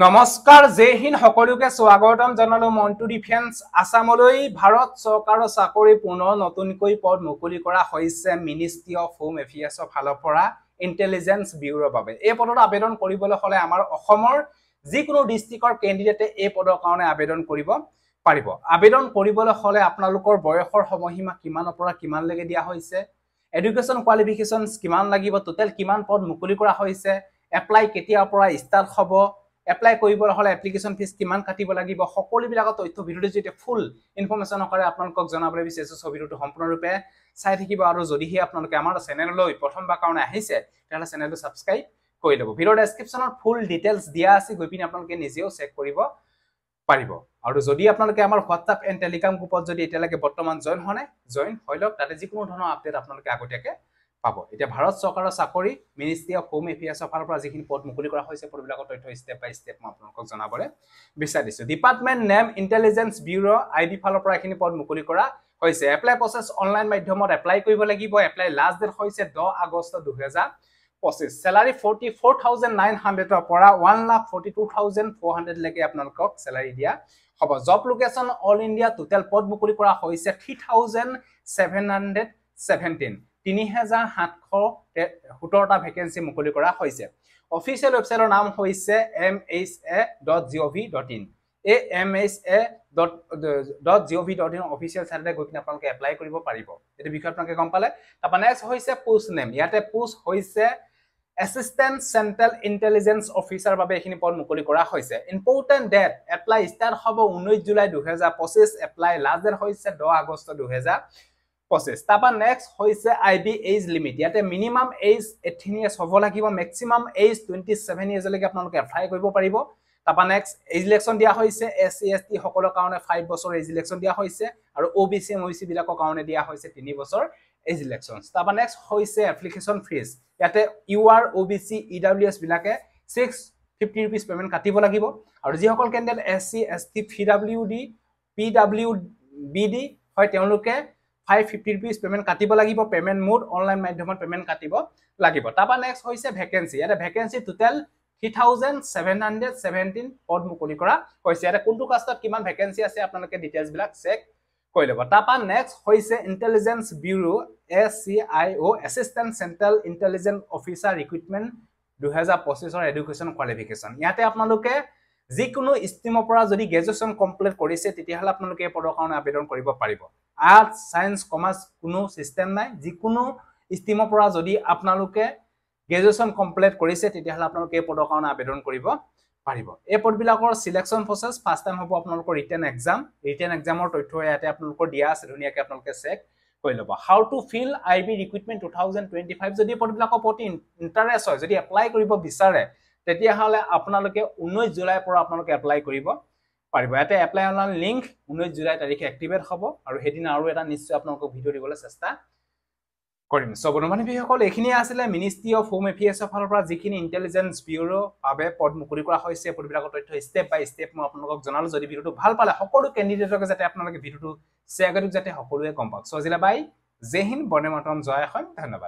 নমস্কাৰ জয় হিন্দ সকলোকে স্বাগতম জনালো মন্টু ডিফেন্স আসামলৈ ভাৰত চৰকাৰৰ চাকৰি পুনৰ নতুনকৈ পদ মুকলি কৰা হৈছে মিনিষ্ট্ৰি অফ হোম এফেয়াৰ্ছৰ ফালৰ পৰা ইন্টেলিজেন্স ব্যুৰোৰ বাবে এই পদত আবেদন কৰিবলৈ হলে আমাৰ অসমৰ যিকোনো ডিস্ট্ৰিক্টৰ কেণ্ডিডেটে এই পদৰ কাৰণে আবেদন কৰিব পাৰিব আবেদন কৰিবলৈ হলে আপোনালোকৰ বয়সৰ সময়সীমা কিমানৰ পৰা কিমান লৈকে দিয়া হৈছে এডুকেশ্যন কোৱালিফিকেশনস কিমান লাগিব টোটাল কিমান পদ মুকলি কৰা হৈছে এপ্লাই কেতিয়াৰ পৰা ষ্টাৰ্ট হ'ব এপ্লাই কৰিবলৈ হলে এপ্লিকেশন ফিস কিমান কাটিব লাগিব সকলো বিলাক তথ্য ভিডিওটো যেতে ফুল ইনফৰমেশন কৰে আপোনালোকক জনাবলৈ বিচাৰিছো ভিডিওটো সম্পূৰ্ণৰূপে চাই থাকিব আৰু যদিহে আপোনালোকে আমাৰ চেনেললৈ প্ৰথমবাৰ কাৰণে আহিছে তেতিয়াহলে চেনেলটো সাবস্ক্ৰাইব কৰি লব ভিডিও ডেসক্ৰিপচনত ফুল ডিটেইলছ দিয়া আছে গৈ পিনে আপোনালোকে নিজেও চেক কৰিব পাৰিব আৰু যদি আপোনালোকে আমাৰ WhatsApp এণ্ড টেলিগ্ৰাম গ্ৰুপত যদি এতিয়ালৈকে বৰ্তমান জয়েন হোৱা নাই জয়েন হৈ লওক তাতে যিকোনো ধৰণৰ আপডেট আপোনালোকে আগতীয়াকৈ পাব এতিয়া ভাৰত চৰকাৰৰ চাকৰি মিনিষ্ট্ৰি অফ হোম এফেয়াৰ্ছৰ ফালৰ পৰা যিখিনি পদ মুকলি কৰা হৈছে পদবিলাকৰ তথ্য স্টেপ বাই স্টেপ মই আপোনালোকক জনাবলৈ বিচাৰিছো department name intelligence bureau IB ফালৰ পৰা এখিনি পদ মুকলি কৰা হৈছে এপ্লাই প্ৰসেস অনলাইন মাধ্যমত এপ্লাই কৰিব লাগিব এপ্লাই লাষ্ট ডেট হৈছে 10 আগষ্ট 2025 স্যালাৰি 44900 ৰ পৰা 142400 লৈকে আপোনালোকক স্যালাৰি দিয়া হ'ব job location all India total পদ মুকলি কৰা হৈছে 3717 3717টা ভ্যাকেন্সি মুকলি কৰা হৈছে অফিচিয়েল ওয়েবসাইটৰ নাম হৈছে mha.gov.in এই mha.gov.in অফিচিয়েল সাইটে গৈ কিনে আপোনালোকে এপ্লাই কৰিব পাৰিব এটো বিষয় আপোনালোকে গম পালে তাৰপা নেক্সট হৈছে পোষ্ট নেম ইয়াতে পোষ্ট হৈছে Assistant Central Intelligence Officer বাবে এখিনি পদ মুকলি কৰা হৈছে ইম্পৰ্টেন্ট ডেট এপ্লাই ষ্টাৰ্ট হ'ব 19 জুলাই 2025 এপ্লাই লাষ্ট ডেট হৈছে 10 আগষ্ট 2025 তাপা নেক্সট হৈছে আইবি এজ লিমিট ইয়াতে মিনিমাম এজ 18 ইয়াৰ্স হ'ব লাগিব ম্যাক্সিমাম এজ 27 ইয়াৰ্স লৈকে আপোনালোকে এপ্লাই কৰিব পাৰিব তাপা নেক্সট এজ ইলেকশন দিয়া হৈছে এসসি এসটি সকলৰ কাৰণে 5 বছৰ এজ ইলেকশন দিয়া হৈছে আৰু ওবিসি এমওসি বিলাকৰ কাৰণে দিয়া হৈছে 3 বছৰ এজ ইলেকশনস তাপা নেক্সট হৈছে এপ্লিকেশন ফিস ইয়াতে ইউআৰ ওবিসি ইডব্লিউএস বিলাকে 650 रुपीस পেমেন্ট কাটিব লাগিব আৰু যি সকল ক্যান্ডিডেট এসসি এসটি পিডব্লিউডি হয় তেওঁলোকে 550 रुपीस পেমেন্ট কাটিব লাগিব পেমেন্ট মোড অনলাইন মাধ্যমত পেমেন্ট কাটিব লাগিব তাপা নেক্সট হৈছে ভ্যাকেন্সি ইয়াতে ভ্যাকেন্সি টোটাল 3717 পদ মুকলি কৰা হৈছে ইয়াতে কোনটো কাষ্টত কিমান ভ্যাকেন্সি আছে আপোনালোকে ডিটেইলছ বিলাক চেক কৰি লব তাপা নেক্সট হৈছে intelligence bureau ACIO assistant central intelligence officer recruitment 2025 ৰ এডুকেশ্যন কোৱালিফিকেশন ইয়াতে আপোনালোকে যিকোনো ষ্ট্ৰীমৰ পৰা যদি গ্ৰেজুৱেচন কমপ্লিট কৰিছে তেতিয়াহলে আপোনালোকে এই পদৰ কাৰণে আবেদন কৰিব পাৰিব আৰ্টস সায়েন্স কমাৰ্চ কোনো সিস্টেম নাই যিকোনো ষ্ট্ৰীমৰ পৰা যদি আপোনালোকে গ্ৰেজুৱেচন কমপ্লিট কৰিছে তেতিয়াহলে আপোনালোকে এই পদৰ কাৰণে আবেদন কৰিব পাৰিব এই পদবিলাকৰ সিলেকশন প্ৰসেস ফাৰ্স্ট টাইম হ'ব আপোনালোকৰ ৰিটেন এক্সামৰ তথ্য ইয়াতে আপোনালোকৰ দিয়া আছে ধুনিয়াকৈ আপোনালোকে চেক কৰি লব how to fill IB recruitment 2025 যদি পদবিলাকৰ প্ৰতি ইন্টাৰেষ্ট হয় যদি এপ্লাই কৰিব বিচাৰে তেতিয়াহলে আপোনালোকে 19 জুলাইৰ পৰা আপোনালোকে এপ্লাই কৰিব পাৰিব ইয়াতে এপ্লাই অনলাইন লিংক 19 জুলাই তাৰিখে এক্টিভেট হ'ব আৰু হেদিন আৰু এটা নিশ্চয় আপোনালোকক ভিডিও দিবলৈ চেষ্টা কৰিম সো বন্ধুবান্ধৱ বিসকল এখিনি আছিল মিনিষ্ট্ৰি অফ হোম এফেয়াৰ্ছৰ ফালৰ পৰা যিখিনি ইন্টেলিজেন্স ব্যুৰো বাবে পদ মুকলি কৰা হৈছে পদবিলাকৰ তথ্য স্টেপ বাই স্টেপ মই আপোনালোকক জনালো যদি ভিডিওটো ভাল পালে সকলো ক্যান্ডিডেটক যাতে আপোনালোকে ভিডিওটো শেয়াৰ কৰি যাতে সকলোৱে গম পাওক সো আজিলা বাই জয় হিন্দ বন্দে মাতৰম জয় অসম ধন্যবাদ